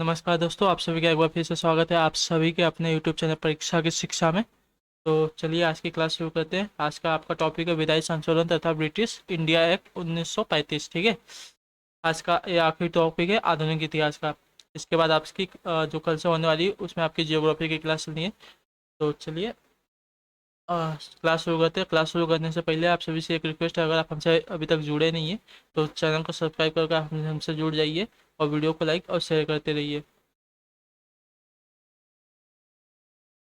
नमस्कार दोस्तों, आप सभी का एक बार फिर से स्वागत है आप सभी के अपने यूट्यूब चैनल परीक्षा की शिक्षा में। तो चलिए आज की क्लास शुरू करते हैं। आज का आपका टॉपिक है विधायी संशोधन तथा ब्रिटिश इंडिया एक्ट 1935। ठीक है, आज का ये आखिरी टॉपिक है आधुनिक इतिहास का। इसके बाद आपकी जो कल से होने वाली है उसमें आपकी जियोग्राफी की क्लास चलनी है। तो चलिए क्लास शुरू करते हैं। क्लास शुरू करने से पहले आप सभी से एक रिक्वेस्ट है, अगर आप हमसे अभी तक जुड़े नहीं हैं तो चैनल को सब्सक्राइब करके आप हमसे जुड़ जाइए और वीडियो को लाइक और शेयर करते रहिए।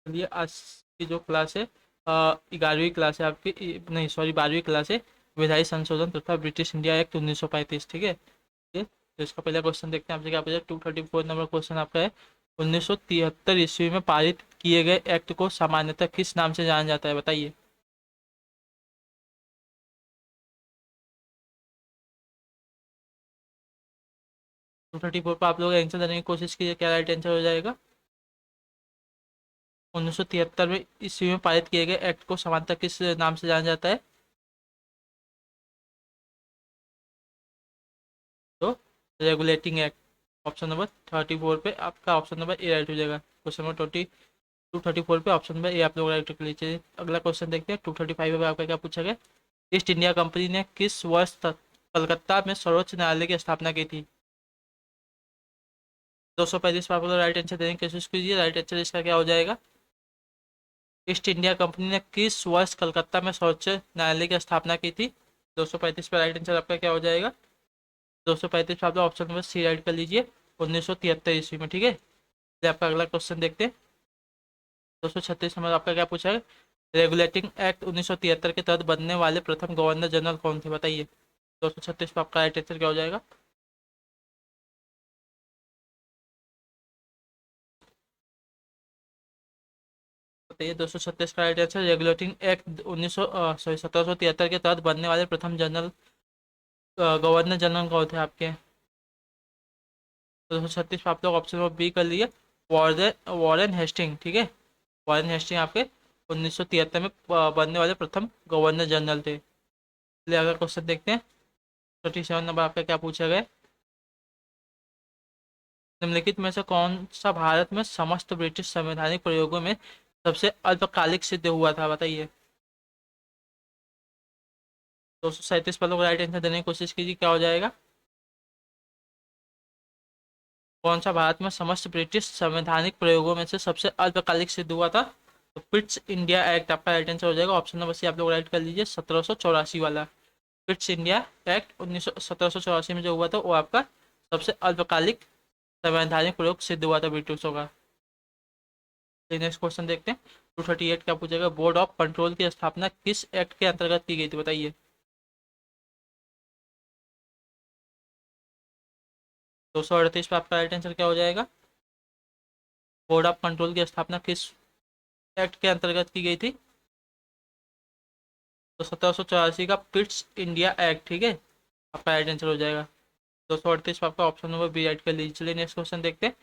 चलिए आज की जो क्लास है 11वीं क्लास है आपकी, नहीं सॉरी 12वीं क्लास है। विधायी संशोधन तथा ब्रिटिश इंडिया एक्ट 1935। ठीक है, तो इसका पहला क्वेश्चन देखते हैं आपसे क्या पूछा। 234 नंबर क्वेश्चन आपका है। 1973 ईस्वी में पारित किए गए एक्ट को सामान्यतः किस नाम से जाना जाता है, बताइए। 234 पर आप लोग आंसर देने की कोशिश कीजिए, क्या राइट आंसर हो जाएगा। 1973 में ईस्वी में पारित किए गए एक्ट को सामान्यतः किस नाम से जाना जाता है। तो रेगुलेटिंग एक्ट। ऑप्शन नंबर 34 पे आपका ऑप्शन नंबर ए राइट हो जाएगा। क्वेश्चन नंबर 234 पे ऑप्शन नंबर ए आप लोग राइट कर लीजिए। अगला क्वेश्चन देखते हैं। 235 में आपका क्या पूछा गया। ईस्ट इंडिया कंपनी ने किस वर्ष तक कलकत्ता में सर्वोच्च न्यायालय की स्थापना की थी। 235 पे आप लोग राइट आंसर देने की कोशिश कीजिए। राइट आंसर इसका क्या हो जाएगा। ईस्ट इंडिया कंपनी ने किस वर्ष कलकत्ता में सर्वोच्च न्यायालय की स्थापना की थी। 235 पे राइट आंसर आपका क्या हो जाएगा। 235 पे आप लोग ऑप्शन नंबर सी राइट कर लीजिए। 1973 ईस्वी में। ठीक है, चलिए आपका अगला क्वेश्चन देखते हैं। 236 नंबर आपका क्या पूछा है। रेगुलेटिंग एक्ट 1973 के तहत बनने वाले प्रथम गवर्नर जनरल कौन थे, बताइए। 236 पे आपका राइट आंसर क्या हो जाएगा। बताइए 236 का राइट आंसर। रेगुलेटिंग एक्ट 1773 के तहत बनने वाले प्रथम जनरल गवर्नर जनरल कौन थे आपके। 236 पे आप लोग ऑप्शन नंबर बी कर लिए। Warren Warren Hastings. ठीक है, वॉरेन हेस्टिंग आपके 1973 में बनने वाले प्रथम गवर्नर जनरल थे। चलिए अगला क्वेश्चन देखते हैं। 37 नंबर आपका क्या पूछा गया। निम्नलिखित में से कौन सा भारत में समस्त ब्रिटिश संवैधानिक प्रयोगों में सबसे अल्पकालिक सिद्ध हुआ था, बताइए। 237 पर लोग राइट आंसर देने की कोशिश कीजिए, क्या हो जाएगा। कौन सा भारत में समस्त ब्रिटिश संवैधानिक प्रयोगों में से सबसे अल्पकालिक सिद्ध हुआ था। तो पिट्स इंडिया एक्ट आपका राइट आंसर हो जाएगा। ऑप्शन नंबर सी आप लोग राइट कर लीजिए, 1784 वाला। पिट्स इंडिया एक्ट 1784 में जो हुआ था वो आपका सबसे अल्पकालिक संवैधानिक प्रयोग सिद्ध हुआ था ब्रिटिशों का। नेक्स्ट क्वेश्चन देखते हैं। 238 क्या पूछेगा। बोर्ड ऑफ कंट्रोल की स्थापना किस एक्ट के अंतर्गत की गई थी, बताइए। 238 पे आपका राइट आंसर क्या हो जाएगा। बोर्ड ऑफ कंट्रोल की स्थापना किस एक्ट के अंतर्गत की गई थी। तो 1784 का पिट्स इंडिया एक्ट। ठीक है, आपका राइट आंसर हो जाएगा। 238 पे आपका ऑप्शन नंबर बी राइट कर लीजिए। चलिए नेक्स्ट क्वेश्चन देखते हैं।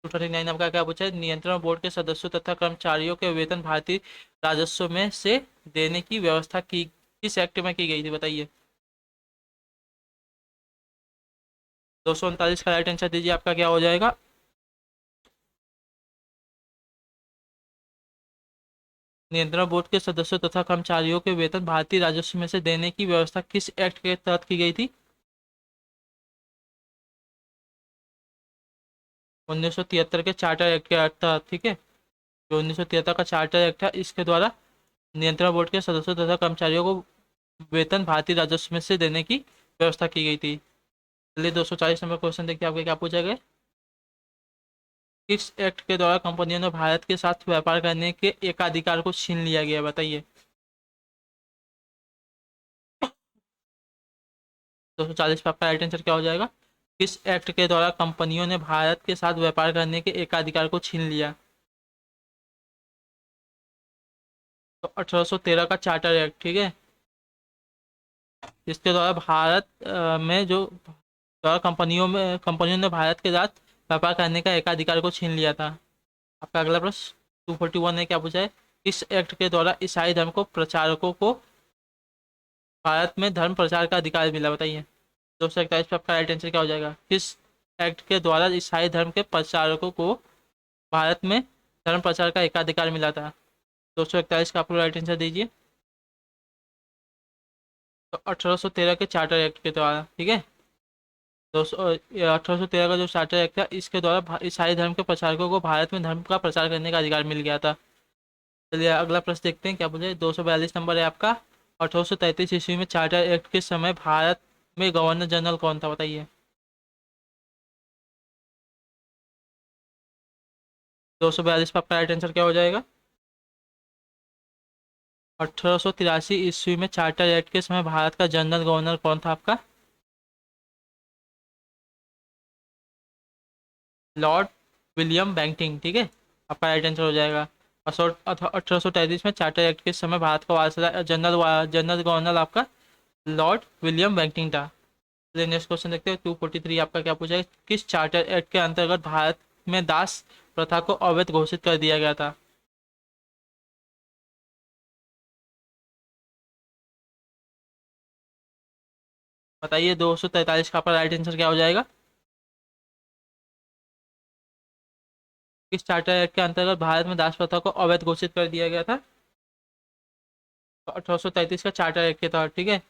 239 आपका क्या पूछा है। नियंत्रण बोर्ड के सदस्यों तथा कर्मचारियों के वेतन भारतीय राजस्व में से देने की व्यवस्था की किस एक्ट में की गई थी, बताइए। 239 का राइट आंसर दीजिए, आपका क्या हो जाएगा। नियंत्रण बोर्ड के सदस्यों तथा कर्मचारियों के वेतन भारतीय राजस्व में से देने की व्यवस्था किस एक्ट के तहत की गई थी। 1973 के चार्टर एक्ट के तहत। ठीक है, जो 1973 का चार्टर एक्ट है इसके द्वारा नियंत्रण बोर्ड के सदस्यों तथा कर्मचारियों को वेतन भारतीय राजस्व में से देने की व्यवस्था की गई थी। चलिए 240 नंबर क्वेश्चन देखिए आपके क्या पूछा गया। किस एक्ट के द्वारा कंपनियों ने भारत के साथ व्यापार करने के एकाधिकार को छीन लिया गया, बताइए। 240 पे आपका राइट आंसर क्या हो जाएगा। किस एक्ट के द्वारा कंपनियों ने भारत के साथ व्यापार करने के एकाधिकार को छीन लिया। तो 1813 का चार्टर एक्ट। ठीक है, इसके द्वारा भारत में जो द्वारा कंपनियों ने भारत के साथ व्यापार करने का एकाधिकार को छीन लिया था। आपका अगला प्रश्न 241 ने क्या पूछा है। इस एक्ट के द्वारा ईसाई धर्म को प्रचारकों को भारत में धर्म प्रचार का अधिकार मिला, बताइए। 241 पे आपका राइट आंसर क्या हो जाएगा। किस एक्ट के द्वारा ईसाई धर्म के प्रचारकों को भारत में धर्म प्रचार का एकाधिकार मिला था? 241 का आप लोग राइट आंसर दीजिए। तो 1813 के चार्टर एक्ट के द्वारा, ठीक है। 1813 का जो चार्टर एक्ट था, इसके द्वारा ईसाई धर्म के प्रचारकों को भारत में धर्म का प्रचार करने का अधिकार मिल गया था। चलिए अगला प्रश्न देखते हैं क्या पूछे। 242 नंबर है आपका। 1833 ईस्वी में चार्टर एक्ट के समय भारत में गवर्नर जनरल कौन था, बताइए। 242 पर आपका राइट आंसर क्या हो जाएगा? 1883 ईस्वी में चार्टर एक्ट के समय भारत का जनरल गवर्नर कौन था आपका? लॉर्ड विलियम बेंटिंक, ठीक है, आपका राइट आंसर हो जाएगा। 1833 में चार्टर एक्ट के समय भारत का वायसराय जनरल गवर्नर आपका लॉर्ड विलियम बेंटिंक था। चलिए नेक्स्ट क्वेश्चन देखते हैं। 243 आपका क्या पूछा है, किस चार्टर एक्ट के अंतर्गत भारत में दास प्रथा को अवैध घोषित कर दिया गया था? बताइए 243 का आपका राइट आंसर क्या हो जाएगा? किस चार्टर एक्ट के अंतर्गत भारत में दास प्रथा को अवैध घोषित कर दिया गया था? तो 1833 का चार्टर एक्ट के तहत, ठीक है,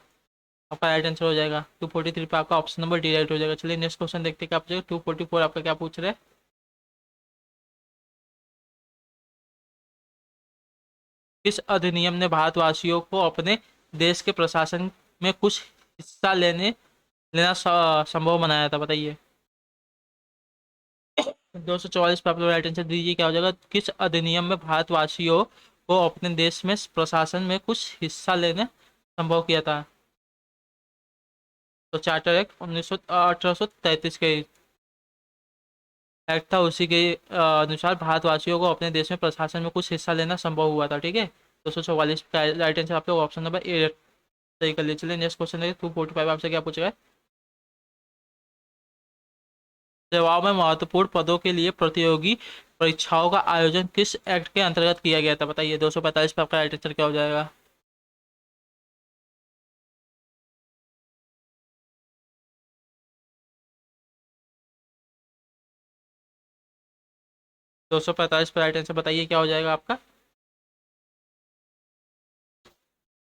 आपका राइट आंसर हो जाएगा। 243 पे आपका ऑप्शन नंबर डी राइट हो जाएगा। चलिए नेक्स्ट क्वेश्चन देखते हैं क्या पूछेगा। 244 आपका क्या पूछ रहे हैं, किस अधिनियम ने भारतवासियों को अपने देश के प्रशासन में कुछ हिस्सा लेना संभव बनाया था, बताइए। 244 पे आप लोग राइट आंसर दीजिए, क्या हो जाएगा? किस अधिनियम में भारतवासियों को अपने देश में प्रशासन में कुछ हिस्सा लेने संभव किया था? तो चार्टर एक्ट 1833 के एक्ट था, उसी के अनुसार भारतवासियों को अपने देश में प्रशासन में कुछ हिस्सा लेना संभव हुआ था, ठीक है। 244 का राइट आंसर आप लोग ऑप्शन नंबर ए सही कर लिए। चलिए नेक्स्ट क्वेश्चन है। 245 आपसे क्या पूछा है, सेवाओं में महत्वपूर्ण पदों के लिए प्रतियोगी परीक्षाओं का आयोजन किस एक्ट के अंतर्गत किया गया था, बताइए। 245 पे आपका राइट आंसर क्या हो जाएगा? दो सौ पैंतालीस पे राइट आंसर बताइए, क्या हो जाएगा आपका?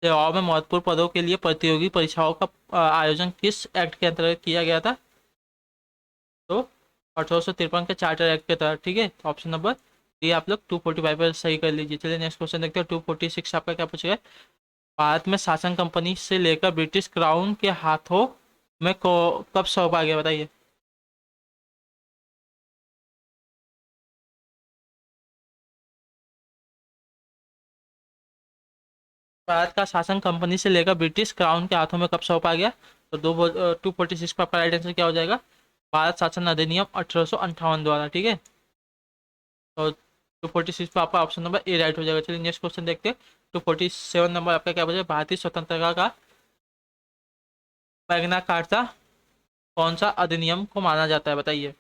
सेवाओं में महत्वपूर्ण पदों के लिए प्रतियोगी परीक्षाओं का आयोजन किस एक्ट के अंतर्गत किया गया था? तो 1853 के चार्टर एक्ट के तहत, ठीक है। ऑप्शन नंबर डी आप लोग 245 पर सही कर लीजिए। चलिए नेक्स्ट क्वेश्चन देखते हैं। 246 आपका क्या पूछेगा, भारत में शासन कंपनी से लेकर ब्रिटिश क्राउन के हाथों में कब सौंपा गया, बताइए। भारत का शासन कंपनी से लेकर ब्रिटिश क्राउन के हाथों में कब सौंपा गया? तो 246 का आपका राइट आंसर क्या हो जाएगा? भारत शासन अधिनियम 1858 द्वारा, ठीक है। और 246 पे आपका ऑप्शन नंबर ए राइट हो जाएगा। चलिए नेक्स्ट क्वेश्चन देखते हैं। 247 नंबर आपका क्या बचा? भारतीय स्वतंत्रता का मैग्ना कार्टा कौन सा अधिनियम को माना जाता है, बताइए।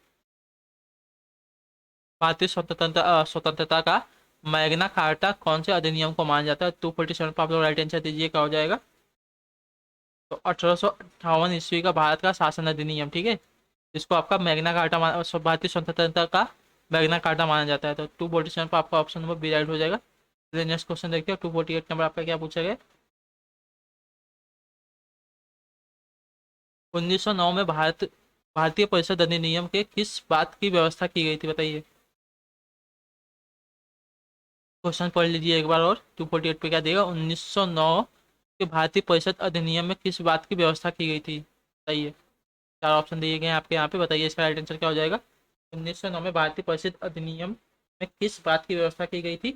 भारतीय स्वतंत्रता का मैग्ना कार्टा कौन से अधिनियम को माना जाता है? 247 पर आप लोग राइट आंसर दीजिए, क्या हो जाएगा? तो 1858 ईस्वी का भारत का शासन अधिनियम, ठीक है, जिसको आपका मैग्ना कार्टा भारतीय स्वतंत्रता का मैग्ना कार्टा माना जाता है। तो 247 पर आपका ऑप्शन नंबर बी राइट हो जाएगा। चलिए नेक्स्ट क्वेश्चन देखते हैं। 248 नंबर आपका क्या पूछा गया? 1909 में भारतीय परिषद अधिनियम के किस बात की व्यवस्था की गई थी, बताइए। क्वेश्चन पढ़ लीजिए एक बार और। 248 पे क्या देगा? 1909 के भारतीय परिषद अधिनियम में किस बात की व्यवस्था की गई थी, बताइए। चार ऑप्शन दिए गए हैं आपके यहाँ पे, बताइए इसका राइट आंसर क्या हो जाएगा। 1909 में भारतीय परिषद अधिनियम में किस बात की व्यवस्था की गई थी?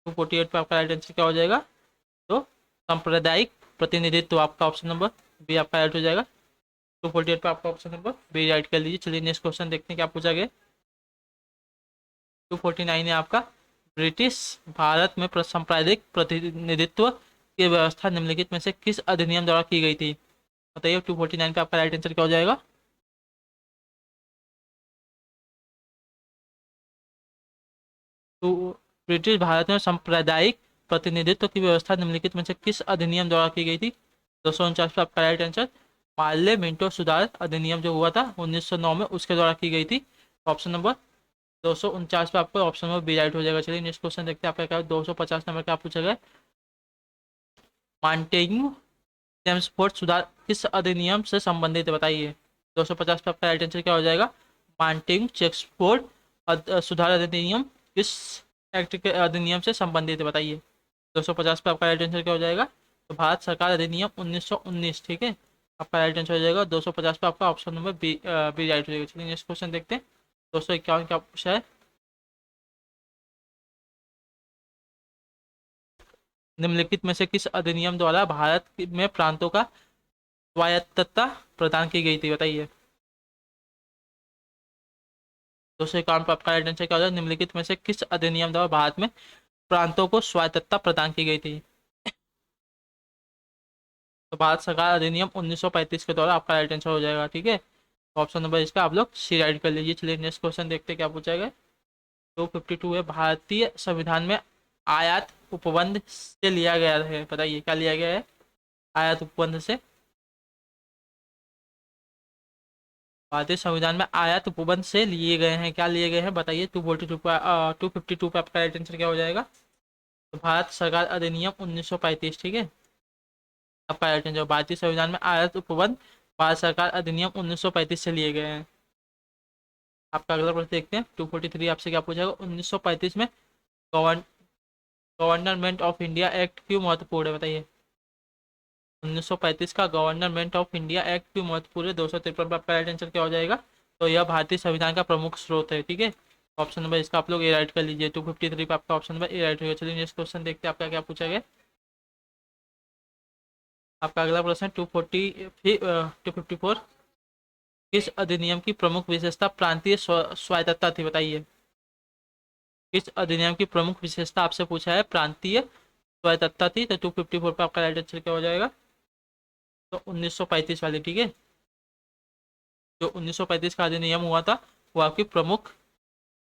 248 पे आपका राइट आंसर क्या हो जाएगा? तो सांप्रदायिक प्रतिनिधित्व, आपका ऑप्शन नंबर बी आपका राइट हो जाएगा। 248 पे आपका ऑप्शन नंबर बी राइट कर लीजिए। चलिए नेक्स्ट क्वेश्चन देखते हैं क्या पूछा गया। 249 है आपका। ब्रिटिश भारत में सांप्रदायिक प्रतिनिधित्व की व्यवस्था निम्नलिखित में से किस अधिनियम द्वारा की गई थी, बताइए। 249 पे आपका राइट आंसर क्या हो जाएगा? तो ब्रिटिश भारत में सांप्रदायिक प्रतिनिधित्व की व्यवस्था निम्नलिखित में से किस अधिनियम द्वारा की गई थी? 249 पे आपका राइट आंसर पार्लियामेंटो सुधार अधिनियम जो हुआ था 1909 में, उसके द्वारा की गई थी। ऑप्शन नंबर 249 पे आपको ऑप्शन नंबर बी राइट हो जाएगा। चलिए नेक्स्ट क्वेश्चन देखते हैं आपका क्या 250 नंबर का पूछा गया। मांटेग्यू चेम्सफोर्ड सुधार किस अधिनियम से संबंधित है बताइए। 250 पे आपका राइट आंसर क्या हो जाएगा, मांटेग्यू चेम्सफोर्ड सुधार अधिनियम किस एक्ट के अधिनियम से संबंधित है बताइए। 250 पे आपका राइट आंसर क्या हो जाएगा, तो भारत सरकार अधिनियम 1919, ठीक है, आपका राइट आंसर हो जाएगा। 250 पे आपका ऑप्शन नंबर बी राइट हो जाएगा। चलिए नेक्स्ट क्वेश्चन देखते हैं। 251 क्या पूछा है, निम्नलिखित में से किस अधिनियम द्वारा भारत में प्रांतों का स्वायत्तता प्रदान की गई थी बताइए। 251 पर आपका राइट आंसर क्या हो जाएगा, निम्नलिखित में से किस अधिनियम द्वारा भारत में प्रांतों को स्वायत्तता प्रदान की गई थी। तो भारत सरकार अधिनियम 1935 के द्वारा आपका राइट आंसर हो जाएगा, ठीक है। ऑप्शन नंबर इसका आप लोग सी राइट कर लीजिए। चलिए नेक्स्ट क्वेश्चन देखते हैं क्या पूछा गया। 252 है, भारतीय संविधान में आयात उपबंध से लिया गया है बताइए, क्या लिया गया है आयात उपबंध से। भारतीय संविधान में आयात उपबंध से लिए गए हैं, क्या लिए गए हैं बताइए। 252 पे आपका राइट आंसर क्या हो जाएगा, तो भारत सरकार अधिनियम 1935, ठीक है, आपका राइट आंसर। भारतीय संविधान में आयात उपबंध भारत सरकार अधिनियम 1935 से लिए गए हैं। आपका अगला प्रश्न देखते हैं। 243 आपसे क्या पूछा गया, 1935 में गवर्नमेंट ऑफ इंडिया एक्ट क्यों महत्वपूर्ण है बताइए। 1935 का गवर्नमेंट ऑफ इंडिया एक्ट क्यों महत्वपूर्ण है। 253 पर आपका राइट आंसर क्या हो जाएगा, तो यह भारतीय संविधान का प्रमुख स्रोत है, ठीक है। ऑप्शन नंबर इसका आप लोग ए राइट कर लीजिए। 253 पर आपका ऑप्शन नंबर ए राइट होगा। चलिए नेक्स्ट क्वेश्चन देखते हैं आपका क्या पूछा गया। आपका अगला प्रश्न 254, किस अधिनियम की प्रमुख विशेषता प्रांतीय स्वायत्तता थी बताइए। किस अधिनियम की प्रमुख विशेषता आपसे पूछा है, प्रांतीय स्वायत्तता थी। तो 254 पर आपका राइट आंसर क्या हो जाएगा, तो 1935 वाली, ठीक है। जो 1935 का अधिनियम हुआ था वो आपकी प्रमुख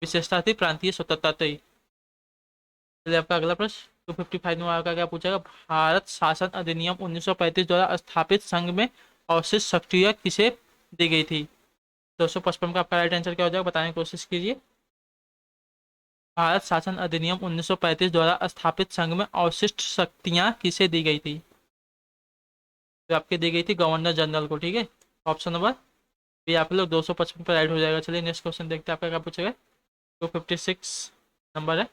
विशेषता थी, प्रांतीय स्वतंत्रता थी। चलिए आपका अगला प्रश्न 255 में आपका क्या पूछेगा, भारत शासन अधिनियम 1935 द्वारा स्थापित संघ में अवशिष्ट शक्तियाँ किसे दी गई थी। 255 का आपका राइट आंसर क्या हो जाएगा, बताने की कोशिश कीजिए। भारत शासन अधिनियम 1935 द्वारा स्थापित संघ में अवशिष्ट शक्तियाँ किसे दी गई थी। तो आपके दी गई थी गवर्नर जनरल को, ठीक है। ऑप्शन नंबर बी आप लोग 255 पर राइट हो जाएगा। चलिए नेक्स्ट क्वेश्चन देखते हैं आपका क्या पूछेगा। 256 नंबर है।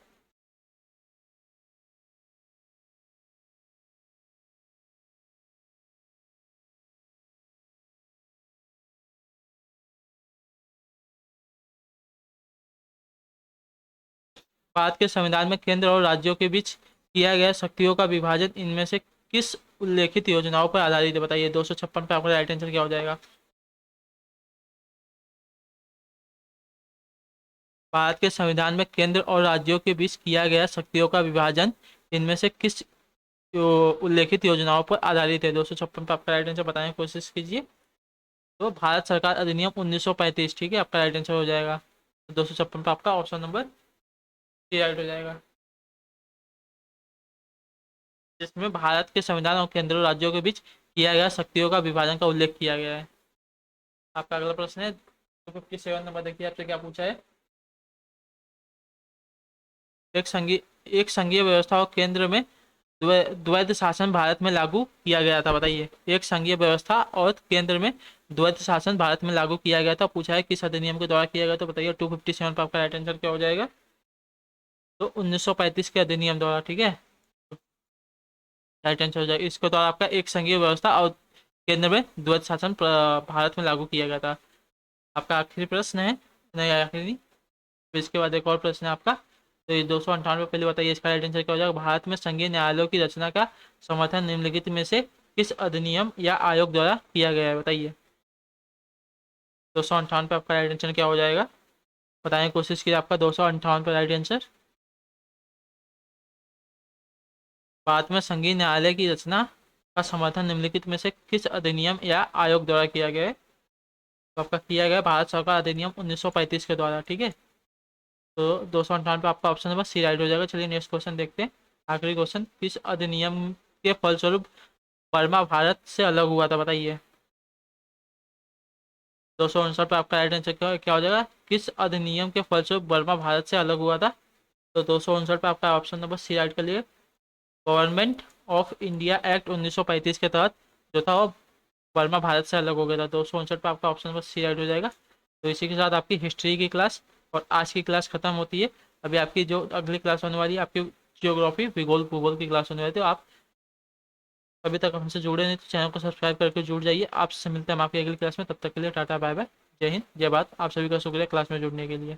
भारत के संविधान में केंद्र और राज्यों के बीच किया गया शक्तियों का विभाजन इनमें से किस उल्लेखित योजनाओं पर आधारित है बताइए। 256 पे आपका राइट आंसर क्या हो जाएगा। भारत के संविधान में केंद्र और राज्यों के बीच किया गया शक्तियों का विभाजन इनमें से किस उल्लेखित योजनाओं पर आधारित है। 256 पे आपका राइट आंसर बताने की कोशिश कीजिए। तो भारत सरकार अधिनियम 1935, ठीक है, आपका राइट आंसर हो जाएगा। 256 पे आपका ऑप्शन नंबर सी राइट हो जाएगा, जिसमें भारत के संविधान और केंद्र और राज्यों के बीच किया गया शक्तियों का विभाजन का उल्लेख किया गया है। आपका अगला प्रश्न है 257 नंबर, देखिए आपसे क्या पूछा है। एक संघीय व्यवस्था और केंद्र में द्वैध शासन भारत में लागू किया गया था बताइए। एक संघीय व्यवस्था और केंद्र में द्वैध शासन भारत में लागू किया गया था, पूछा है किस अधिनियम के द्वारा किया गया तो बताइए। 257 पर आपका राइट आंसर क्या हो जाएगा, तो 1935 के अधिनियम द्वारा, ठीक है, राइट आंसर हो जाएगा। इसके द्वारा आपका एक संघीय व्यवस्था और केंद्र में द्वैध शासन भारत में लागू किया गया था। आपका आखिरी प्रश्न है, नहीं आखिरी नहीं, फिर इसके बाद एक और प्रश्न है आपका। तो ये 298 पहले बताइए इसका राइट आंसर क्या हो जाएगा। भारत में संघीय न्यायालयों की रचना का समर्थन निम्नलिखित में से किस अधिनियम या आयोग द्वारा किया गया है बताइए। 258 पे आपका राइट आंसर क्या हो जाएगा, बताने की कोशिश कीजिए। आपका 258 पर राइट आंसर, भारत में संघीय न्यायालय की रचना का समर्थन निम्नलिखित में से किस अधिनियम या आयोग द्वारा किया गया है। तो आपका किया गया भारत सरकार अधिनियम 1935 के द्वारा, ठीक है। तो 258 पे आपका ऑप्शन नंबर सी राइट हो जाएगा। चलिए नेक्स्ट क्वेश्चन देखते हैं। आखिरी क्वेश्चन, किस अधिनियम के फलस्वरूप बर्मा भारत से अलग हुआ था बताइए। 259 पे आपका राइट आंसर क्या हो जाएगा, किस अधिनियम के फलस्वरूप बर्मा भारत से अलग हुआ था। तो 259 पे आपका ऑप्शन नंबर सी राइट कर लिए। गवर्नमेंट ऑफ इंडिया एक्ट 1935 के तहत जो था वो बर्मा भारत से अलग हो गया था। 259 पे आपका ऑप्शन नंबर सी राइट हो जाएगा। तो इसी के साथ आपकी हिस्ट्री की क्लास और आज की क्लास खत्म होती है। अभी आपकी जो अगली क्लास होने वाली है आपकी जियोग्राफी भूगोल भूगोल की क्लास होने वाली है। तो आप अभी तक हमसे जुड़े नहीं तो चैनल को सब्सक्राइब करके जुड़ जाइए। आपसे मिलते हैं हम आपकी अगली क्लास में, तब तक के लिए टाटा बाय बाय, जय हिंद जय भारत। आप सभी का शुक्रिया क्लास में जुड़ने के लिए।